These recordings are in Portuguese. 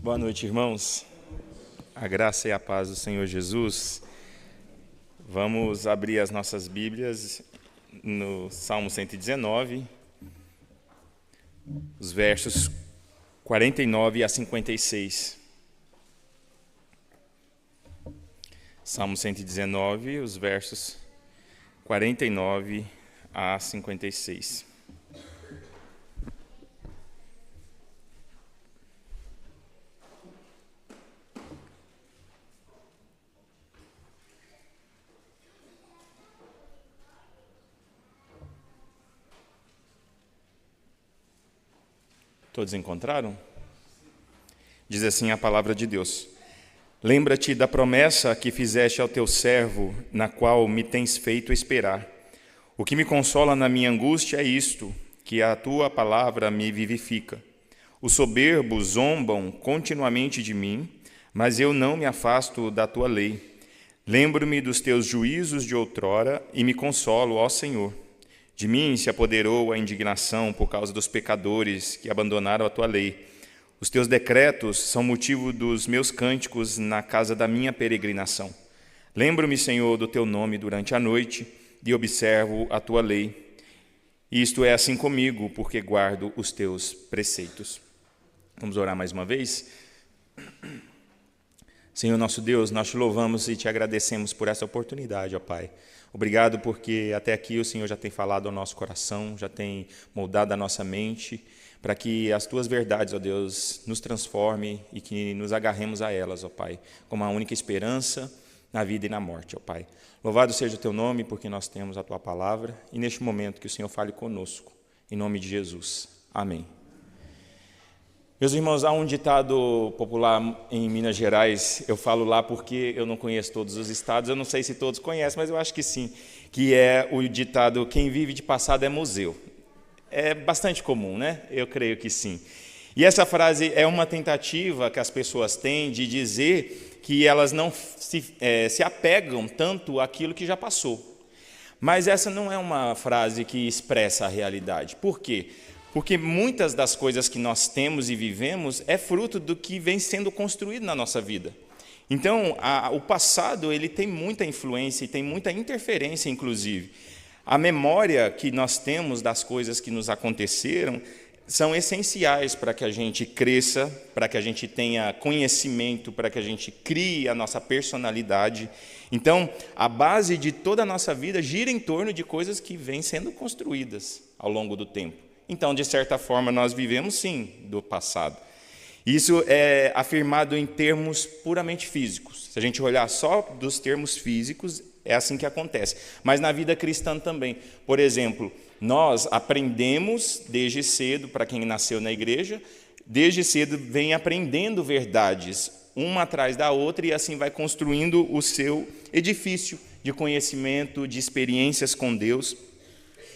Boa noite, irmãos. A graça e a paz do Senhor Jesus. Vamos abrir as nossas Bíblias no Salmo 119, os versos 49 a 56. Salmo 119, os versos 49 a 56. Todos encontraram? Diz assim a palavra de Deus: Lembra-te da promessa que fizeste ao teu servo, na qual me tens feito esperar. O que me consola na minha angústia é isto, que a tua palavra me vivifica. Os soberbos zombam continuamente de mim, mas eu não me afasto da tua lei. Lembro-me dos teus juízos de outrora e me consolo, ó Senhor. De mim se apoderou a indignação por causa dos pecadores que abandonaram a tua lei. Os teus decretos são motivo dos meus cânticos na casa da minha peregrinação. Lembro-me, Senhor, do teu nome durante a noite e observo a tua lei. Isto é assim comigo, porque guardo os teus preceitos. Vamos orar mais uma vez? Senhor nosso Deus, nós te louvamos e te agradecemos por essa oportunidade, ó Pai. Obrigado porque até aqui o Senhor já tem falado ao nosso coração, já tem moldado a nossa mente, para que as tuas verdades, ó Deus, nos transforme e que nos agarremos a elas, ó Pai, como a única esperança na vida e na morte, ó Pai. Louvado seja o teu nome, porque nós temos a tua palavra, e neste momento que o Senhor fale conosco, em nome de Jesus. Amém. Meus irmãos, há um ditado popular em Minas Gerais, eu falo lá porque eu não conheço todos os estados, eu não sei se todos conhecem, mas eu acho que sim, que é o ditado, quem vive de passado é museu. É bastante comum, né? Eu creio que sim. E essa frase é uma tentativa que as pessoas têm de dizer que elas não se apegam tanto àquilo que já passou. Mas essa não é uma frase que expressa a realidade. Por quê? Porque muitas das coisas que nós temos e vivemos é fruto do que vem sendo construído na nossa vida. Então, o passado ele tem muita influência e tem muita interferência, inclusive. A memória que nós temos das coisas que nos aconteceram são essenciais para que a gente cresça, para que a gente tenha conhecimento, para que a gente crie a nossa personalidade. Então, a base de toda a nossa vida gira em torno de coisas que vêm sendo construídas ao longo do tempo. Então, de certa forma, nós vivemos, sim, do passado. Isso é afirmado em termos puramente físicos. Se a gente olhar só dos termos físicos, é assim que acontece. Mas na vida cristã também. Por exemplo, nós aprendemos desde cedo, para quem nasceu na igreja, desde cedo vem aprendendo verdades, uma atrás da outra, e assim vai construindo o seu edifício de conhecimento, de experiências com Deus.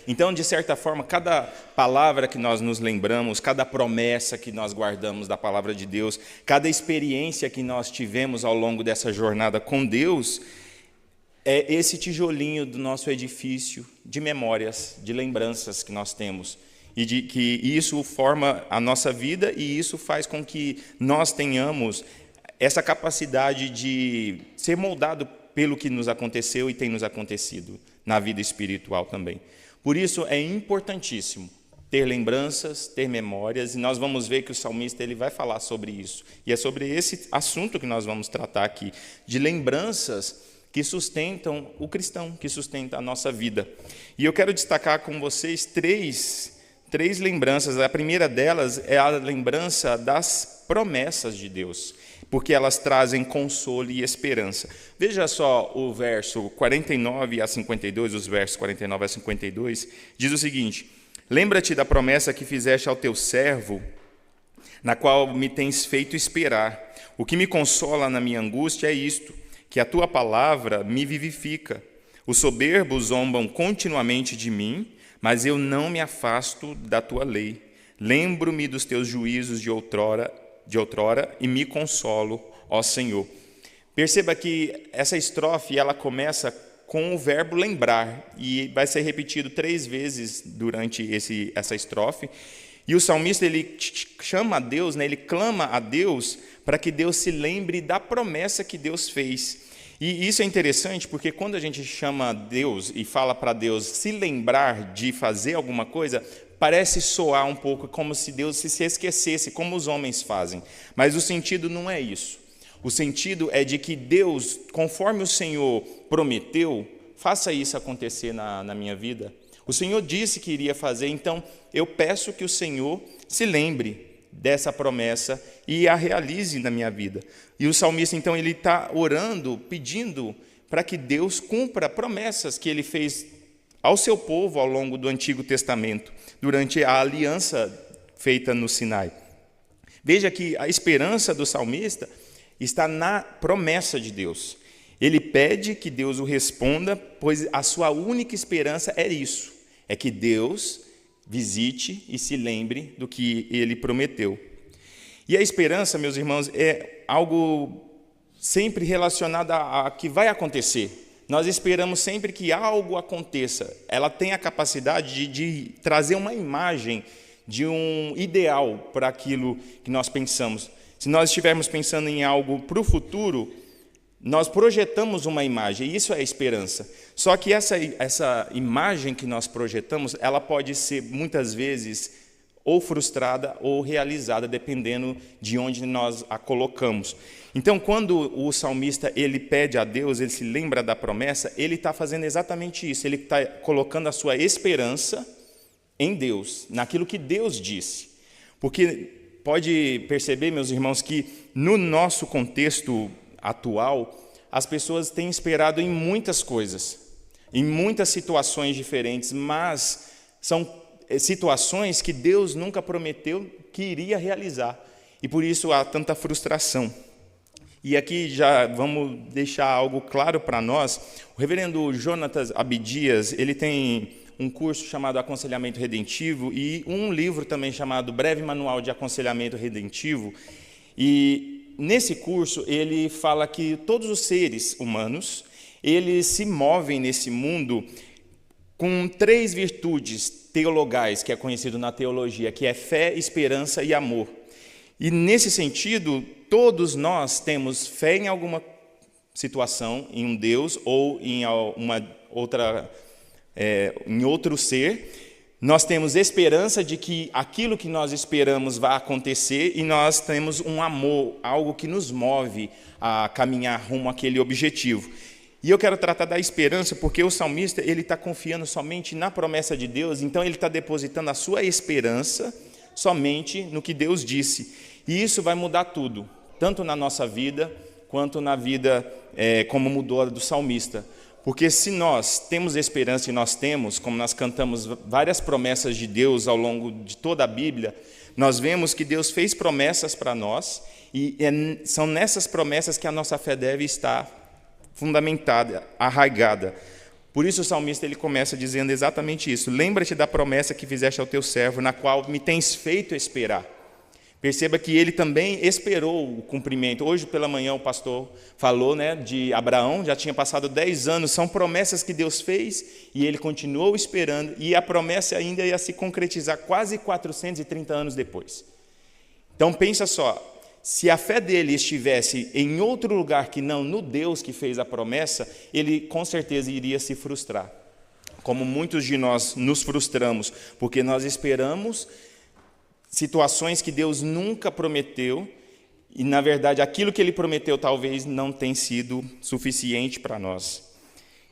Então, de certa forma, cada palavra que nós nos lembramos, cada promessa que nós guardamos da palavra de Deus, cada experiência que nós tivemos ao longo dessa jornada com Deus, é esse tijolinho do nosso edifício de memórias, de lembranças que nós temos. E de que isso forma a nossa vida e isso faz com que nós tenhamos essa capacidade de ser moldado pelo que nos aconteceu e tem nos acontecido na vida espiritual também. Por isso é importantíssimo ter lembranças, ter memórias, e nós vamos ver que o salmista ele vai falar sobre isso. E é sobre esse assunto que nós vamos tratar aqui, de lembranças que sustentam o cristão, que sustentam a nossa vida. E eu quero destacar com vocês três lembranças. A primeira delas é a lembrança das promessas de Deus, porque elas trazem consolo e esperança. Veja só o verso 49 a 52, os versos 49 a 52, diz o seguinte: Lembra-te da promessa que fizeste ao teu servo, na qual me tens feito esperar. O que me consola na minha angústia é isto, que a tua palavra me vivifica. Os soberbos zombam continuamente de mim, mas eu não me afasto da tua lei. Lembro-me dos teus juízos de outrora e me consolo, ó Senhor. Perceba que essa estrofe ela começa com o verbo lembrar, e vai ser repetido 3 vezes durante essa estrofe, E o salmista, ele chama a Deus, né? Ele clama a Deus para que Deus se lembre da promessa que Deus fez. E isso é interessante porque quando a gente chama Deus e fala para Deus se lembrar de fazer alguma coisa, parece soar um pouco como se Deus se esquecesse, como os homens fazem. Mas o sentido não é isso. O sentido é de que Deus, conforme o Senhor prometeu, faça isso acontecer na minha vida. O Senhor disse que iria fazer, então eu peço que o Senhor se lembre dessa promessa e a realize na minha vida. E o salmista, então, ele está orando, pedindo para que Deus cumpra promessas que ele fez ao seu povo ao longo do Antigo Testamento, durante a aliança feita no Sinai. Veja que a esperança do salmista está na promessa de Deus. Ele pede que Deus o responda, pois a sua única esperança é isso, é que Deus visite e se lembre do que ele prometeu. E a esperança, meus irmãos, é algo sempre relacionado a que vai acontecer. Nós esperamos sempre que algo aconteça. Ela tem a capacidade de trazer uma imagem de um ideal para aquilo que nós pensamos. Se nós estivermos pensando em algo para o futuro, nós projetamos uma imagem, e isso é a esperança. Só que essa imagem que nós projetamos, ela pode ser, muitas vezes, ou frustrada ou realizada, dependendo de onde nós a colocamos. Então, quando o salmista ele pede a Deus, ele se lembra da promessa, ele está fazendo exatamente isso. Ele está colocando a sua esperança em Deus, naquilo que Deus disse. Porque pode perceber, meus irmãos, que no nosso contexto atual, as pessoas têm esperado em muitas coisas, em muitas situações diferentes, mas são situações que Deus nunca prometeu que iria realizar. E por isso há tanta frustração. E aqui já vamos deixar algo claro para nós. O reverendo Jonatas Abdias, ele tem um curso chamado Aconselhamento Redentivo e um livro também chamado Breve Manual de Aconselhamento Redentivo. E nesse curso ele fala que todos os seres humanos, eles se movem nesse mundo com 3 virtudes teologais, que é conhecido na teologia, que é fé, esperança e amor. E nesse sentido, todos nós temos fé em alguma situação, em um Deus ou em em outro ser. Nós temos esperança de que aquilo que nós esperamos vai acontecer e nós temos um amor, algo que nos move a caminhar rumo àquele objetivo. E eu quero tratar da esperança porque o salmista ele está confiando somente na promessa de Deus, então ele está depositando a sua esperança somente no que Deus disse. E isso vai mudar tudo, tanto na nossa vida, quanto na vida como mudou a do salmista. Porque se nós temos esperança e nós temos, como nós cantamos várias promessas de Deus ao longo de toda a Bíblia, nós vemos que Deus fez promessas para nós e são nessas promessas que a nossa fé deve estar fundamentada, arraigada. Por isso o salmista ele começa dizendo exatamente isso. Lembra-te da promessa que fizeste ao teu servo, na qual me tens feito esperar. Perceba que ele também esperou o cumprimento. Hoje pela manhã o pastor falou de Abraão, já tinha passado 10 anos, são promessas que Deus fez e ele continuou esperando e a promessa ainda ia se concretizar quase 430 anos depois. Então pensa só, se a fé dele estivesse em outro lugar que não no Deus que fez a promessa, ele com certeza iria se frustrar. Como muitos de nós nos frustramos, porque nós esperamos situações que Deus nunca prometeu e, na verdade, aquilo que Ele prometeu talvez não tenha sido suficiente para nós.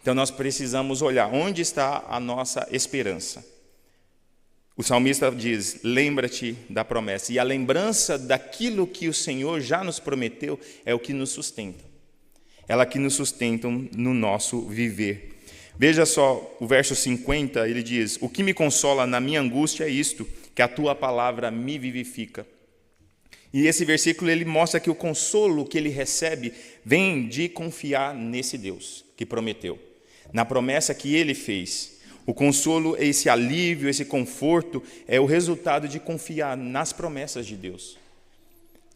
Então, nós precisamos olhar onde está a nossa esperança. O salmista diz, lembra-te da promessa. E a lembrança daquilo que o Senhor já nos prometeu é o que nos sustenta. Ela que nos sustenta no nosso viver. Veja só, o verso 50, ele diz, o que me consola na minha angústia é isto, que a tua palavra me vivifica. E esse versículo ele mostra que o consolo que ele recebe vem de confiar nesse Deus que prometeu, na promessa que ele fez. O consolo, esse alívio, esse conforto é o resultado de confiar nas promessas de Deus.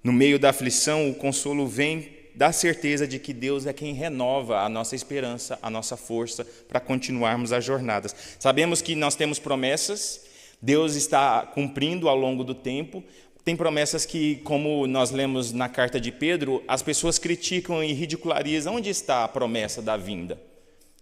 No meio da aflição, o consolo vem da certeza de que Deus é quem renova a nossa esperança, a nossa força para continuarmos as jornadas. Sabemos que nós temos promessas, Deus está cumprindo ao longo do tempo. Tem promessas que, como nós lemos na carta de Pedro, as pessoas criticam e ridicularizam. Onde está a promessa da vinda?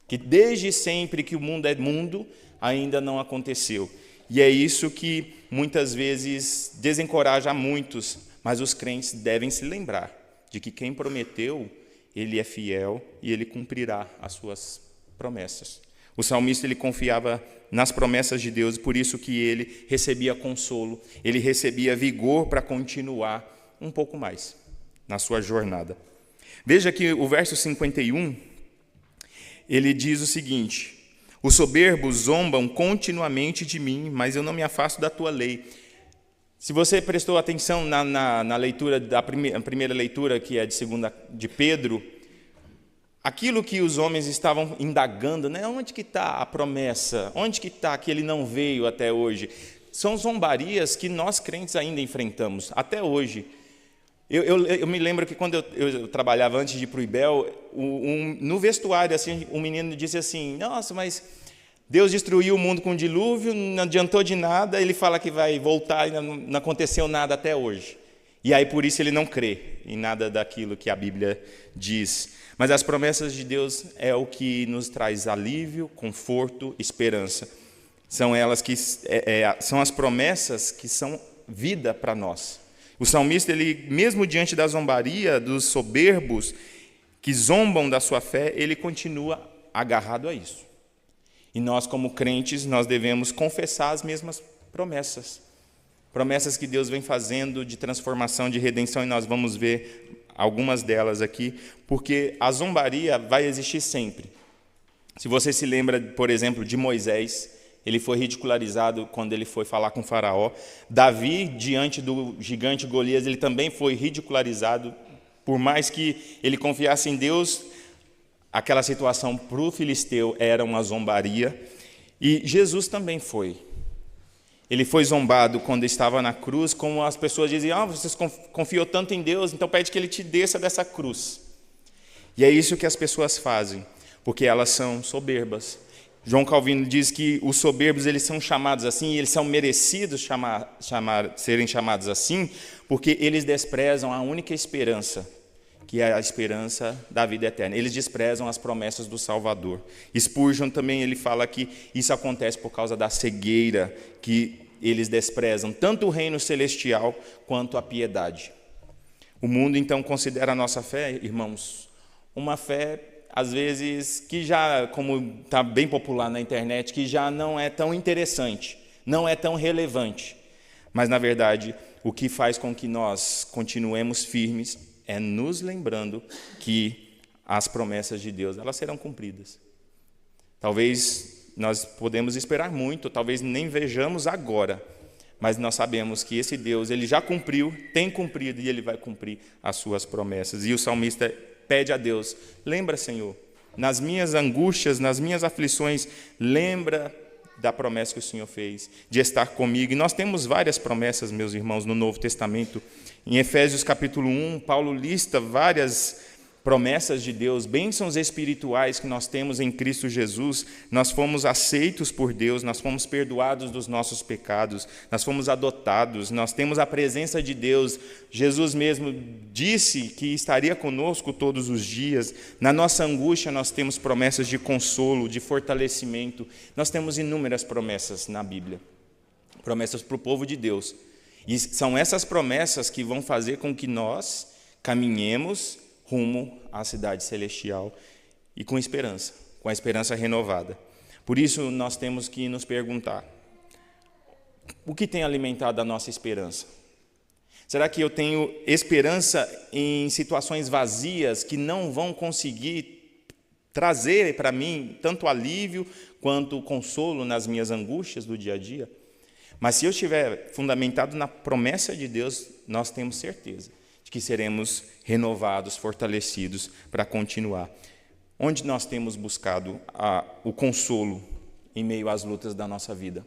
Que desde sempre que o mundo é mundo, ainda não aconteceu. E é isso que muitas vezes desencoraja a muitos, mas os crentes devem se lembrar de que quem prometeu, ele é fiel e ele cumprirá as suas promessas. O salmista, ele confiava nas promessas de Deus, por isso que ele recebia consolo, ele recebia vigor para continuar um pouco mais na sua jornada. Veja que o verso 51, ele diz o seguinte: os soberbos zombam continuamente de mim, mas eu não me afasto da tua lei. Se você prestou atenção na leitura, a primeira leitura, que é de Pedro, aquilo que os homens estavam indagando, né? Onde que está a promessa? Onde que está que ele não veio até hoje? São zombarias que nós crentes ainda enfrentamos, até hoje. Eu me lembro que quando eu trabalhava antes de ir para o IBEL, no vestuário, assim, um menino disse assim: nossa, mas Deus destruiu o mundo com o dilúvio, não adiantou de nada, ele fala que vai voltar e não aconteceu nada até hoje. E aí por isso ele não crê em nada daquilo que a Bíblia diz. Mas as promessas de Deus é o que nos traz alívio, conforto, esperança. São elas que são as promessas que são vida para nós. O salmista, ele, mesmo diante da zombaria dos soberbos que zombam da sua fé, ele continua agarrado a isso. E nós, como crentes, nós devemos confessar as mesmas promessas. Promessas que Deus vem fazendo de transformação, de redenção, e nós vamos ver algumas delas aqui, porque a zombaria vai existir sempre. Se você se lembra, por exemplo, de Moisés, ele foi ridicularizado quando ele foi falar com Faraó. Davi, diante do gigante Golias, ele também foi ridicularizado. Por mais que ele confiasse em Deus, aquela situação para o filisteu era uma zombaria. E Jesus também foi. Ele foi zombado quando estava na cruz, como as pessoas diziam: você confiou tanto em Deus, então pede que Ele te desça dessa cruz. E é isso que as pessoas fazem, porque elas são soberbas. João Calvino diz que os soberbos, eles são chamados assim, e eles são merecidos serem chamados assim, porque eles desprezam a única esperança, que é a esperança da vida eterna. Eles desprezam as promessas do Salvador. Spurgeon também, ele fala que isso acontece por causa da cegueira, que eles desprezam tanto o reino celestial quanto a piedade. O mundo, então, considera a nossa fé, irmãos, uma fé, às vezes, que já, como está bem popular na internet, que já não é tão interessante, não é tão relevante. Mas, na verdade, o que faz com que nós continuemos firmes é nos lembrando que as promessas de Deus, elas serão cumpridas. Talvez nós podemos esperar muito, talvez nem vejamos agora, mas nós sabemos que esse Deus, ele já cumpriu, tem cumprido e ele vai cumprir as suas promessas. E o salmista pede a Deus: lembra, Senhor, nas minhas angústias, nas minhas aflições, lembra da promessa que o Senhor fez, de estar comigo. E nós temos várias promessas, meus irmãos, no Novo Testamento. Em Efésios capítulo 1, Paulo lista várias promessas de Deus, bênçãos espirituais que nós temos em Cristo Jesus. Nós fomos aceitos por Deus, nós fomos perdoados dos nossos pecados, nós fomos adotados, nós temos a presença de Deus. Jesus mesmo disse que estaria conosco todos os dias. Na nossa angústia nós temos promessas de consolo, de fortalecimento. Nós temos inúmeras promessas na Bíblia, promessas para o povo de Deus. E são essas promessas que vão fazer com que nós caminhemos rumo à cidade celestial e com esperança, com a esperança renovada. Por isso, nós temos que nos perguntar: o que tem alimentado a nossa esperança? Será que eu tenho esperança em situações vazias que não vão conseguir trazer para mim tanto alívio quanto consolo nas minhas angústias do dia a dia? Mas se eu estiver fundamentado na promessa de Deus, nós temos certeza de que seremos renovados, fortalecidos para continuar. Onde nós temos buscado o consolo em meio às lutas da nossa vida?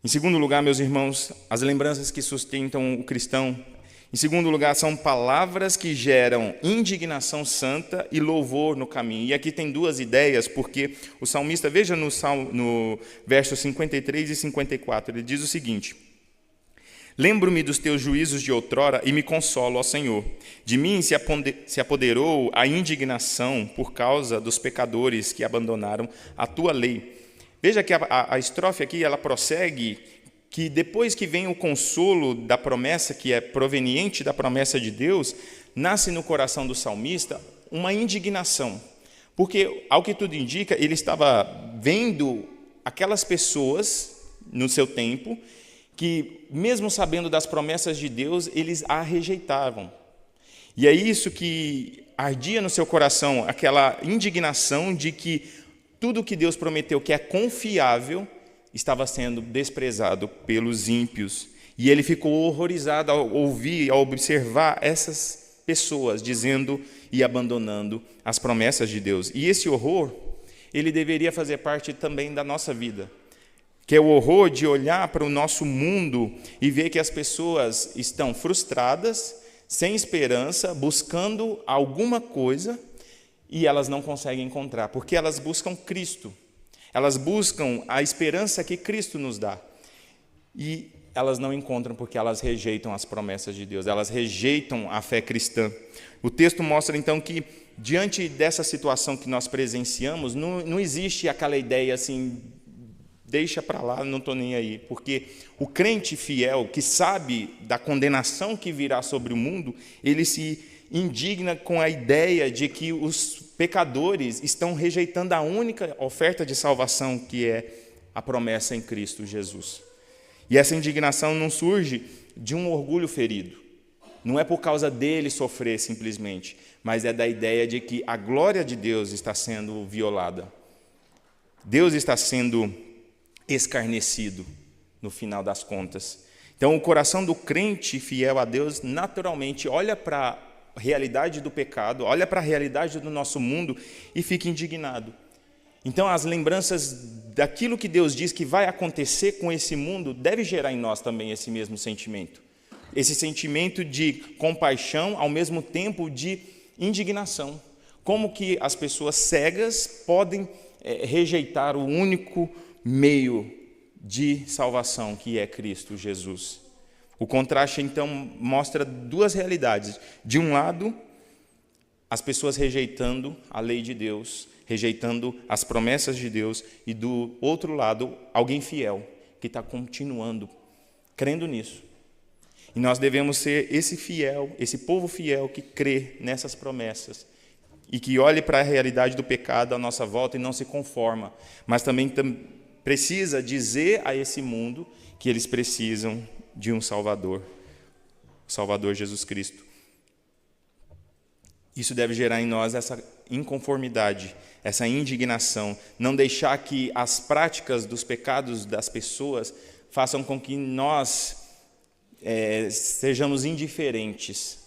Em segundo lugar, meus irmãos, as lembranças que sustentam o cristão Em segundo lugar, são palavras que geram indignação santa e louvor no caminho. E aqui tem duas ideias, porque o salmista, veja no versos 53 e 54, ele diz o seguinte: lembro-me dos teus juízos de outrora e me consolo, ó Senhor. De mim se apoderou a indignação por causa dos pecadores que abandonaram a tua lei. Veja que a estrofe aqui, ela prossegue, que depois que vem o consolo da promessa, que é proveniente da promessa de Deus, nasce no coração do salmista uma indignação. Porque, ao que tudo indica, ele estava vendo aquelas pessoas no seu tempo que, mesmo sabendo das promessas de Deus, eles a rejeitavam. E é isso que ardia no seu coração, aquela indignação de que tudo que Deus prometeu, que é confiável, estava sendo desprezado pelos ímpios. E ele ficou horrorizado ao ouvir, ao observar essas pessoas dizendo e abandonando as promessas de Deus. E esse horror, ele deveria fazer parte também da nossa vida, que é o horror de olhar para o nosso mundo e ver que as pessoas estão frustradas, sem esperança, buscando alguma coisa e elas não conseguem encontrar, porque elas buscam Cristo. Elas buscam a esperança que Cristo nos dá. E elas não encontram porque elas rejeitam as promessas de Deus, elas rejeitam a fé cristã. O texto mostra, então, que diante dessa situação que nós presenciamos, não existe aquela ideia assim, deixa para lá, não estou nem aí. Porque o crente fiel, que sabe da condenação que virá sobre o mundo, ele se indigna com a ideia de que os pecadores estão rejeitando a única oferta de salvação, que é a promessa em Cristo Jesus. E essa indignação não surge de um orgulho ferido. Não é por causa dele sofrer simplesmente, mas é da ideia de que a glória de Deus está sendo violada. Deus está sendo escarnecido no final das contas. Então, o coração do crente fiel a Deus naturalmente olha para a realidade do pecado, olha para a realidade do nosso mundo e fica indignado. Então, as lembranças daquilo que Deus diz que vai acontecer com esse mundo deve gerar em nós também esse mesmo sentimento. Esse sentimento de compaixão, ao mesmo tempo de indignação. Como que as pessoas cegas podem rejeitar o único meio de salvação, que é Cristo Jesus? O contraste, então, mostra duas realidades. De um lado, as pessoas rejeitando a lei de Deus, rejeitando as promessas de Deus, e do outro lado, alguém fiel, que está continuando, crendo nisso. E nós devemos ser esse fiel, esse povo fiel que crê nessas promessas, e que olhe para a realidade do pecado à nossa volta e não se conforma, mas também precisa dizer a esse mundo que eles precisam de um Salvador, o Salvador Jesus Cristo. Isso deve gerar em nós essa inconformidade, essa indignação, não deixar que as práticas dos pecados das pessoas façam com que nós sejamos indiferentes,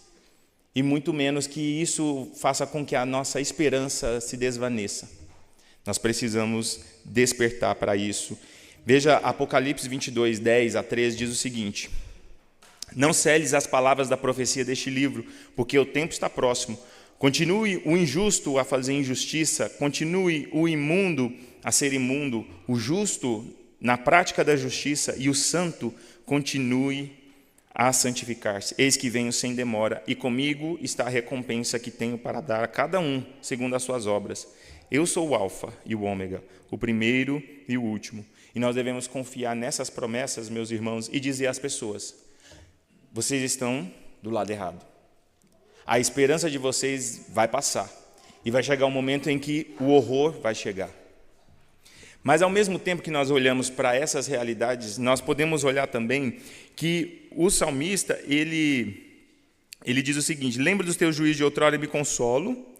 e muito menos que isso faça com que a nossa esperança se desvaneça. Nós precisamos despertar para isso. Veja, Apocalipse 22, 10 a 13 diz o seguinte: não celes as palavras da profecia deste livro, porque o tempo está próximo. Continue o injusto a fazer injustiça, continue o imundo a ser imundo, o justo na prática da justiça, e o santo continue a santificar-se. Eis que venho sem demora, e comigo está a recompensa que tenho para dar a cada um, segundo as suas obras. Eu sou o Alfa e o Ômega, o primeiro e o último. E nós devemos confiar nessas promessas, meus irmãos, e dizer às pessoas: vocês estão do lado errado. A esperança de vocês vai passar. E vai chegar um momento em que o horror vai chegar. Mas, ao mesmo tempo que nós olhamos para essas realidades, nós podemos olhar também que o salmista, ele diz o seguinte: lembra dos teus juízos de outrora e me consolo.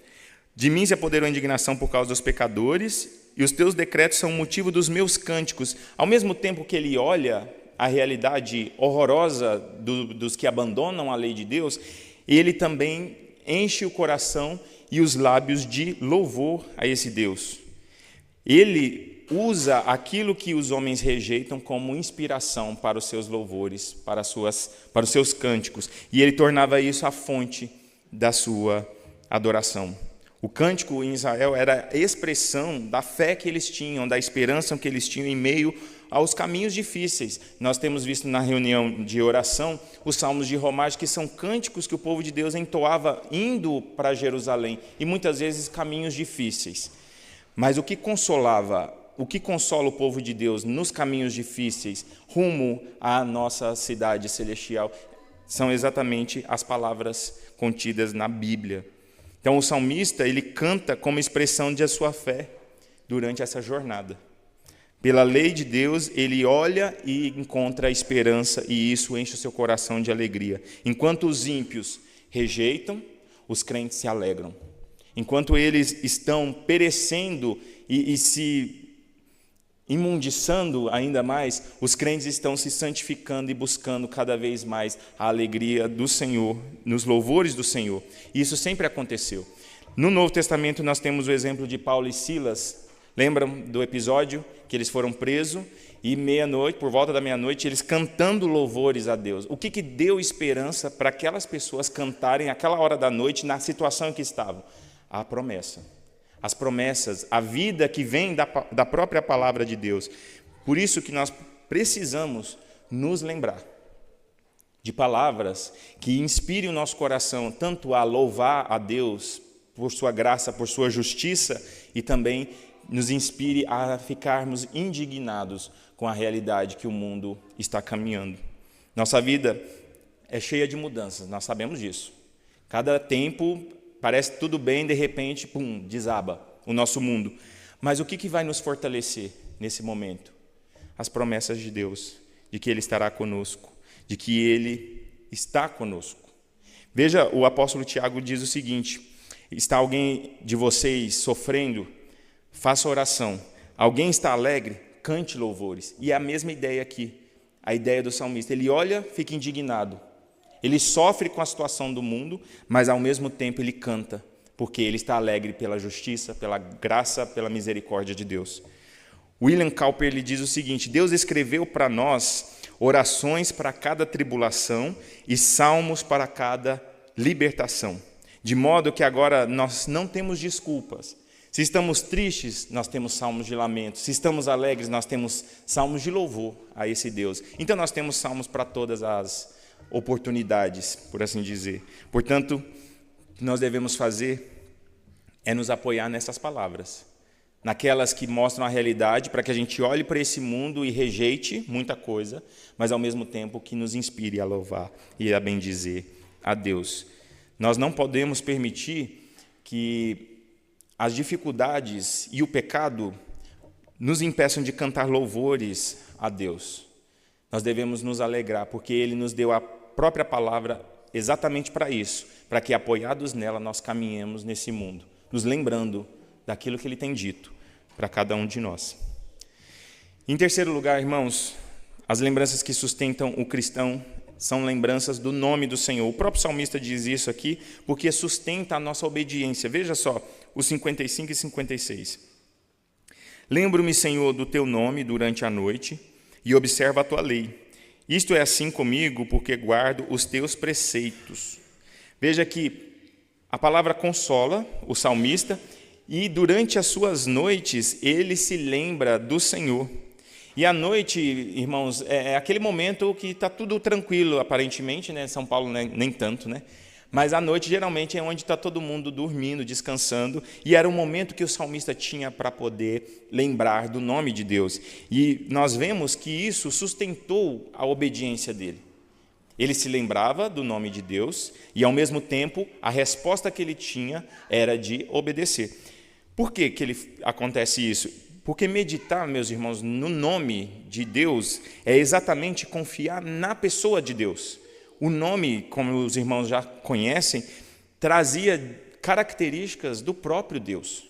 De mim se apoderou a indignação por causa dos pecadores, e os teus decretos são o motivo dos meus cânticos. Ao mesmo tempo que ele olha a realidade horrorosa dos que abandonam a lei de Deus, ele também enche o coração e os lábios de louvor a esse Deus. Ele usa aquilo que os homens rejeitam como inspiração para os seus louvores, para os seus cânticos, e ele tornava isso a fonte da sua adoração. O cântico em Israel era a expressão da fé que eles tinham, da esperança que eles tinham em meio aos caminhos difíceis. Nós temos visto na reunião de oração os salmos de romagem, que são cânticos que o povo de Deus entoava indo para Jerusalém, e muitas vezes caminhos difíceis. Mas o que consola o povo de Deus nos caminhos difíceis, rumo à nossa cidade celestial, são exatamente as palavras contidas na Bíblia. Então o salmista, ele canta como expressão de sua fé durante essa jornada. Pela lei de Deus, ele olha e encontra esperança, e isso enche o seu coração de alegria. Enquanto os ímpios rejeitam, os crentes se alegram. Enquanto eles estão perecendo e se imundiçando ainda mais, os crentes estão se santificando e buscando cada vez mais a alegria do Senhor, nos louvores do Senhor. E isso sempre aconteceu. No Novo Testamento nós temos o exemplo de Paulo e Silas. Lembram do episódio que eles foram presos e meia-noite, por volta da meia-noite, eles cantando louvores a Deus. O que deu esperança para aquelas pessoas cantarem àquela hora da noite na situação em que estavam? A promessa. As promessas, a vida que vem da própria palavra de Deus. Por isso que nós precisamos nos lembrar de palavras que inspirem o nosso coração tanto a louvar a Deus por sua graça, por sua justiça, e também nos inspire a ficarmos indignados com a realidade que o mundo está caminhando. Nossa vida é cheia de mudanças, nós sabemos disso. Cada tempo parece tudo bem, de repente, pum, desaba o nosso mundo. Mas o que vai nos fortalecer nesse momento? As promessas de Deus, de que Ele estará conosco, de que Ele está conosco. Veja, o apóstolo Tiago diz o seguinte: está alguém de vocês sofrendo? Faça oração. Alguém está alegre? Cante louvores. E é a mesma ideia aqui, a ideia do salmista. Ele olha, fica indignado. Ele sofre com a situação do mundo, mas ao mesmo tempo ele canta, porque ele está alegre pela justiça, pela graça, pela misericórdia de Deus. William Cowper ele diz o seguinte: Deus escreveu para nós orações para cada tribulação e salmos para cada libertação, de modo que agora nós não temos desculpas. Se estamos tristes, nós temos salmos de lamento. Se estamos alegres, nós temos salmos de louvor a esse Deus. Então nós temos salmos para todas as oportunidades, por assim dizer. Portanto, o que nós devemos fazer é nos apoiar nessas palavras, naquelas que mostram a realidade, para que a gente olhe para esse mundo e rejeite muita coisa, mas ao mesmo tempo que nos inspire a louvar e a bendizer a Deus. Nós não podemos permitir que as dificuldades e o pecado nos impeçam de cantar louvores a Deus. Nós devemos nos alegrar, porque Ele nos deu a própria palavra exatamente para isso, para que, apoiados nela, nós caminhemos nesse mundo, nos lembrando daquilo que Ele tem dito para cada um de nós. Em terceiro lugar, irmãos, as lembranças que sustentam o cristão são lembranças do nome do Senhor. O próprio salmista diz isso aqui, porque sustenta a nossa obediência. Veja só, os 55 e 56. Lembro-me, Senhor, do teu nome durante a noite e observo a tua lei. Isto é assim comigo, porque guardo os teus preceitos. Veja que a palavra consola o salmista, e durante as suas noites ele se lembra do Senhor. E à noite, irmãos, é aquele momento que está tudo tranquilo, aparentemente, né? São Paulo nem tanto, né? Mas à noite, geralmente, é onde está todo mundo dormindo, descansando, e era o momento que o salmista tinha para poder lembrar do nome de Deus. E nós vemos que isso sustentou a obediência dele. Ele se lembrava do nome de Deus, e ao mesmo tempo, a resposta que ele tinha era de obedecer. Por que acontece isso? Porque meditar, meus irmãos, no nome de Deus é exatamente confiar na pessoa de Deus. O nome, como os irmãos já conhecem, trazia características do próprio Deus.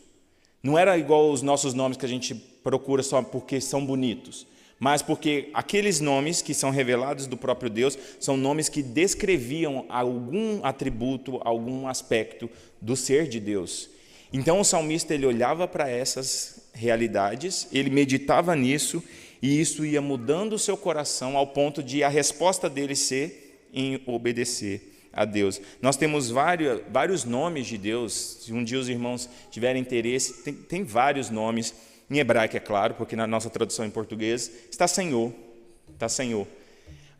Não era igual os nossos nomes que a gente procura só porque são bonitos, mas porque aqueles nomes que são revelados do próprio Deus são nomes que descreviam algum atributo, algum aspecto do ser de Deus. Então o salmista ele olhava para essas realidades, ele meditava nisso, e isso ia mudando o seu coração ao ponto de a resposta dele ser em obedecer a Deus. Nós temos vários nomes de Deus. Se um dia os irmãos tiverem interesse, tem vários nomes. Em hebraico, é claro, porque na nossa tradução em português está Senhor. Está Senhor.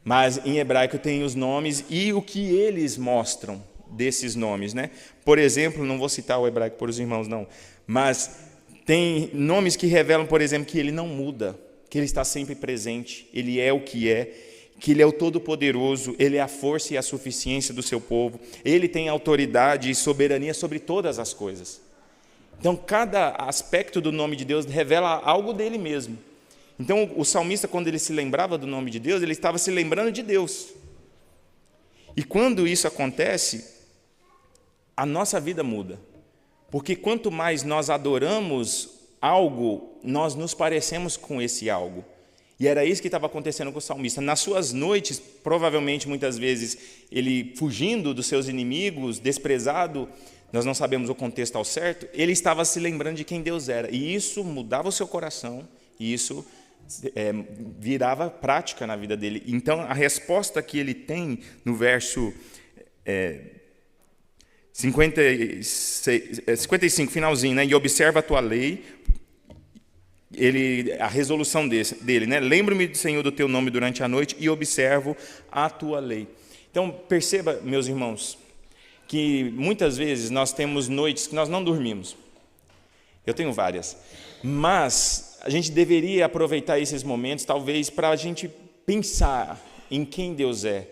Mas em hebraico tem os nomes e o que eles mostram desses nomes, né? Por exemplo, não vou citar o hebraico por os irmãos, não. Mas tem nomes que revelam, por exemplo, que ele não muda, que ele está sempre presente, ele é o que ele é o Todo-Poderoso, ele é a força e a suficiência do seu povo, ele tem autoridade e soberania sobre todas as coisas. Então, cada aspecto do nome de Deus revela algo dele mesmo. Então, o salmista, quando ele se lembrava do nome de Deus, ele estava se lembrando de Deus. E quando isso acontece, a nossa vida muda. Porque quanto mais nós adoramos algo, nós nos parecemos com esse algo. E era isso que estava acontecendo com o salmista. Nas suas noites, provavelmente, muitas vezes, ele fugindo dos seus inimigos, desprezado, nós não sabemos o contexto ao certo, ele estava se lembrando de quem Deus era. E isso mudava o seu coração, e isso virava prática na vida dele. Então, a resposta que ele tem no verso 55, finalzinho, né? E observa a tua lei, a resolução dele, né? Lembro-me, Senhor, do teu nome durante a noite e observo a tua lei. Então, perceba, meus irmãos, que muitas vezes nós temos noites que nós não dormimos. Eu tenho várias. Mas a gente deveria aproveitar esses momentos, talvez, para a gente pensar em quem Deus é,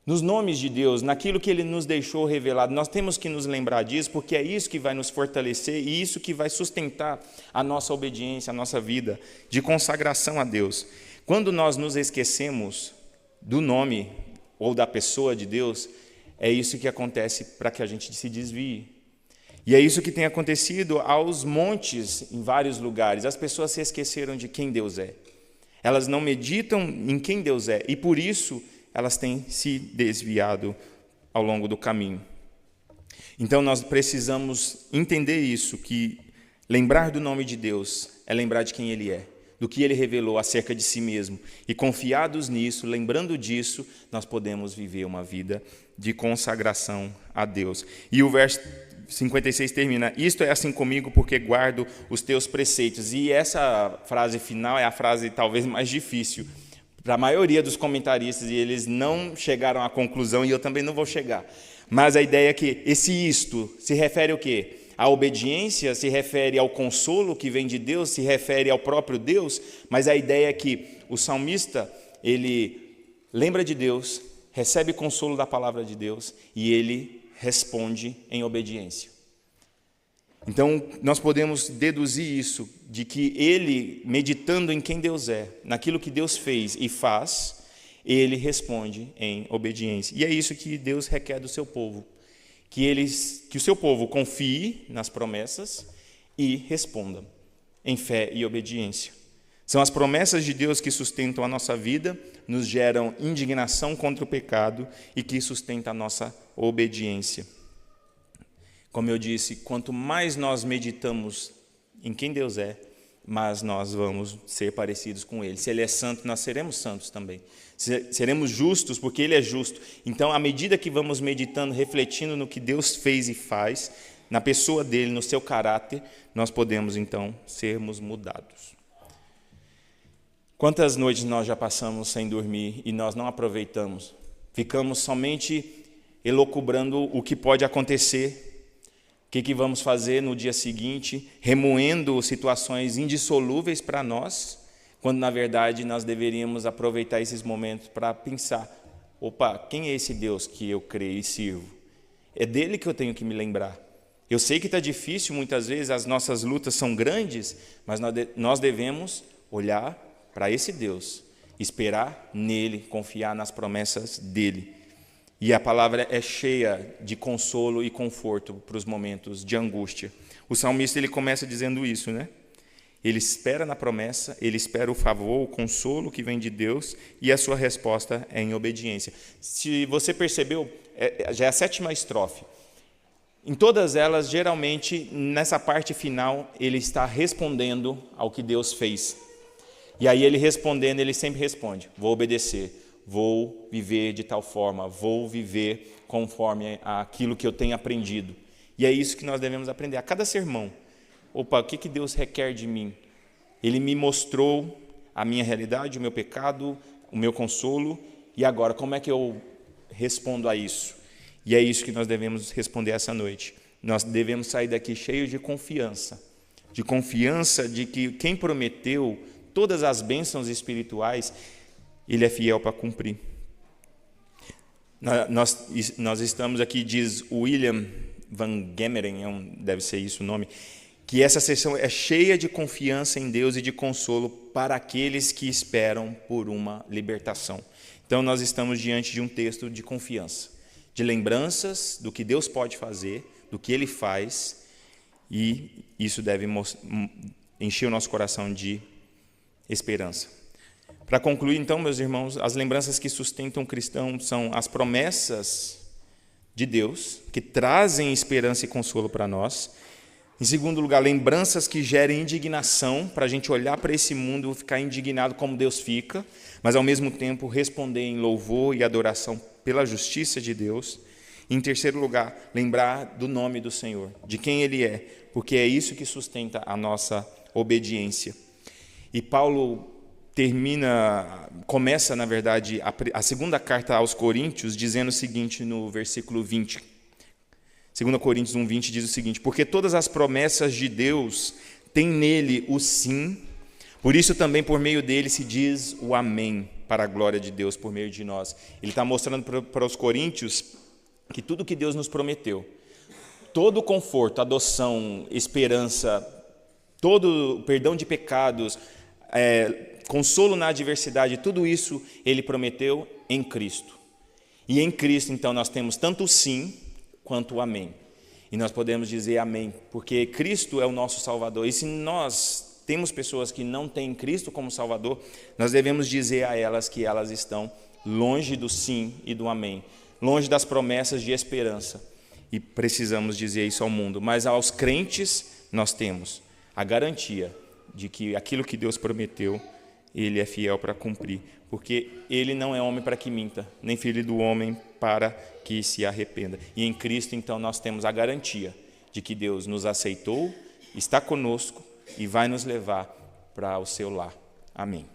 nos nomes de Deus, naquilo que Ele nos deixou revelado. Nós temos que nos lembrar disso, porque é isso que vai nos fortalecer e isso que vai sustentar a nossa obediência, a nossa vida de consagração a Deus. Quando nós nos esquecemos do nome ou da pessoa de Deus, é isso que acontece para que a gente se desvie. E é isso que tem acontecido aos montes em vários lugares. As pessoas se esqueceram de quem Deus é. Elas não meditam em quem Deus é e por isso elas têm se desviado ao longo do caminho. Então nós precisamos entender isso, que lembrar do nome de Deus é lembrar de quem Ele é, do que Ele revelou acerca de si mesmo. E confiados nisso, lembrando disso, nós podemos viver uma vida de consagração a Deus. E o verso 56 termina: isto é assim comigo porque guardo os teus preceitos. E essa frase final é a frase talvez mais difícil para a maioria dos comentaristas, e eles não chegaram à conclusão, e eu também não vou chegar. Mas a ideia é que isto se refere ao quê? A obediência, se refere ao consolo que vem de Deus, se refere ao próprio Deus, mas a ideia é que o salmista, ele lembra de Deus, recebe consolo da palavra de Deus, e ele responde em obediência. Então, nós podemos deduzir isso, de que ele, meditando em quem Deus é, naquilo que Deus fez e faz, ele responde em obediência. E é isso que Deus requer do seu povo, que o seu povo confie nas promessas e responda em fé e obediência. São as promessas de Deus que sustentam a nossa vida, nos geram indignação contra o pecado e que sustenta a nossa obediência. Como eu disse, quanto mais nós meditamos em quem Deus é, mais nós vamos ser parecidos com Ele. Se Ele é santo, nós seremos santos também. Seremos justos, porque Ele é justo. Então, à medida que vamos meditando, refletindo no que Deus fez e faz, na pessoa dEle, no seu caráter, nós podemos, então, sermos mudados. Quantas noites nós já passamos sem dormir e nós não aproveitamos? Ficamos somente elucubrando o que pode acontecer. O que vamos fazer no dia seguinte, remoendo situações indissolúveis para nós, quando na verdade nós deveríamos aproveitar esses momentos para pensar: opa, quem é esse Deus que eu creio e sirvo? É dele que eu tenho que me lembrar. Eu sei que está difícil, muitas vezes as nossas lutas são grandes, mas nós devemos olhar para esse Deus, esperar nele, confiar nas promessas dele. E a palavra é cheia de consolo e conforto para os momentos de angústia. O salmista ele começa dizendo isso, né? Ele espera na promessa, ele espera o favor, o consolo que vem de Deus, e a sua resposta é em obediência. Se você percebeu, já é a 7ª estrofe. Em todas elas, geralmente, nessa parte final, ele está respondendo ao que Deus fez. E aí ele respondendo, ele sempre responde: vou obedecer, vou viver de tal forma, vou viver conforme aquilo que eu tenho aprendido. E é isso que nós devemos aprender a cada sermão. Opa, o que Deus requer de mim? Ele me mostrou a minha realidade, o meu pecado, o meu consolo, e agora, como é que eu respondo a isso? E é isso que nós devemos responder essa noite. Nós devemos sair daqui cheios de confiança de que quem prometeu todas as bênçãos espirituais, Ele é fiel para cumprir. Nós estamos aqui, diz William Van Gemeren, deve ser isso o nome, que essa sessão é cheia de confiança em Deus e de consolo para aqueles que esperam por uma libertação. Então, nós estamos diante de um texto de confiança, de lembranças do que Deus pode fazer, do que Ele faz, e isso deve encher o nosso coração de esperança. Para concluir, então, meus irmãos, as lembranças que sustentam o cristão são as promessas de Deus, que trazem esperança e consolo para nós. Em segundo lugar, lembranças que gerem indignação, para a gente olhar para esse mundo e ficar indignado como Deus fica, mas ao mesmo tempo responder em louvor e adoração pela justiça de Deus. Em terceiro lugar, lembrar do nome do Senhor, de quem Ele é, porque é isso que sustenta a nossa obediência. E Paulo começa, na verdade, a segunda carta aos Coríntios, dizendo o seguinte no versículo 20. 2 Coríntios 1:20 diz o seguinte: porque todas as promessas de Deus têm nele o sim, por isso também por meio dele se diz o amém, para a glória de Deus por meio de nós. Ele está mostrando para os coríntios que tudo que Deus nos prometeu, todo conforto, adoção, esperança, todo perdão de pecados, consolo na adversidade, tudo isso Ele prometeu em Cristo. E em Cristo, então, nós temos tanto o sim quanto o amém. E nós podemos dizer amém, porque Cristo é o nosso Salvador. E se nós temos pessoas que não têm Cristo como Salvador, nós devemos dizer a elas que elas estão longe do sim e do amém, longe das promessas de esperança. E precisamos dizer isso ao mundo. Mas aos crentes, nós temos a garantia de que aquilo que Deus prometeu, Ele é fiel para cumprir, porque Ele não é homem para que minta, nem filho do homem para que se arrependa. E em Cristo, então, nós temos a garantia de que Deus nos aceitou, está conosco e vai nos levar para o seu lar. Amém.